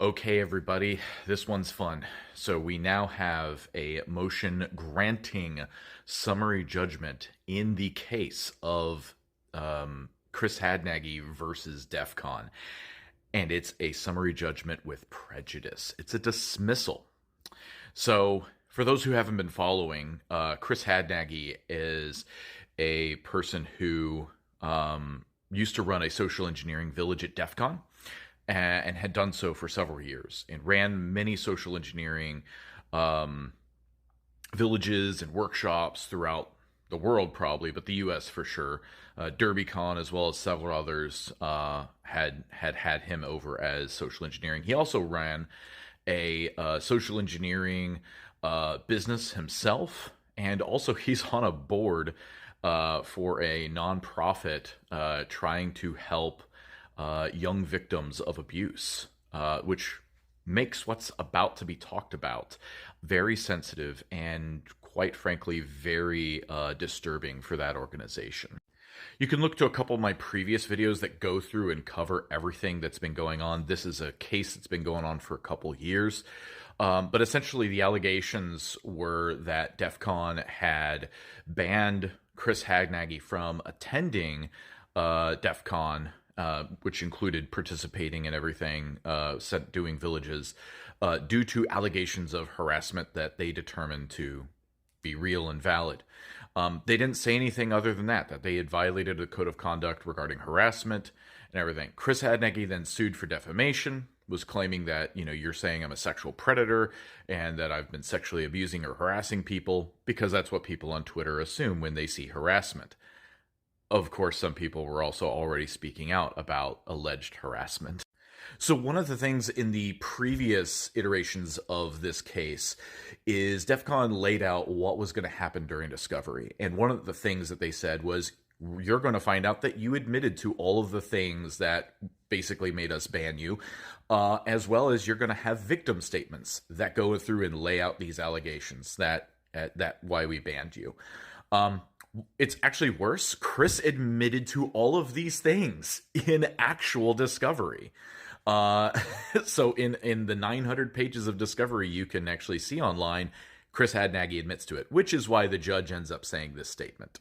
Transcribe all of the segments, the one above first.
Okay, everybody, this one's fun. So we now have a motion granting summary judgment in the case of Chris Hadnagy versus DEF CON. And it's a summary judgment with prejudice. It's a dismissal. So for those who haven't been following, Chris Hadnagy is a person who used to run a social engineering village at DEF CON and had done so for several years and ran many social engineering villages and workshops throughout the world, probably, but the U.S. for sure. DerbyCon, as well as several others, had him over as social engineering. He also ran a social engineering business himself, and also he's on a board for a nonprofit trying to help young victims of abuse, which makes what's about to be talked about very sensitive and, quite frankly, very disturbing for that organization. You can look to a couple of my previous videos that go through and cover everything that's been going on. This is a case that's been going on for a couple years. But essentially, the allegations were that DEF CON had banned Chris Hadnagy from attending DEF CON, which included participating in everything, doing villages, due to allegations of harassment that they determined to be real and valid. They didn't say anything other than that they had violated a code of conduct regarding harassment and everything. Chris Hadnagy then sued for defamation, was claiming that, you're saying I'm a sexual predator and that I've been sexually abusing or harassing people, because that's what people on Twitter assume when they see harassment. Of course, some people were also already speaking out about alleged harassment. So one of the things in the previous iterations of this case is DEF CON laid out what was going to happen during discovery. And one of the things that they said was, you're going to find out that you admitted to all of the things that basically made us ban you, as well as you're going to have victim statements that go through and lay out these allegations that why we banned you. It's actually worse. Chris admitted to all of these things in actual discovery. So in the 900 pages of discovery you can actually see online, Chris Hadnagy admits to it, which is why the judge ends up saying this statement.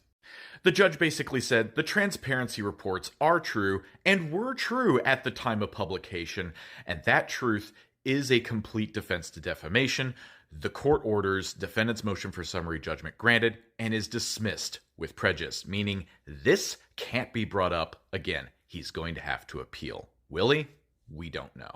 The judge basically said the transparency reports are true and were true at the time of publication, and that truth is a complete defense to defamation. The court orders defendant's motion for summary judgment granted and is dismissed with prejudice, meaning this can't be brought up again. He's going to have to appeal. Will he? We don't know.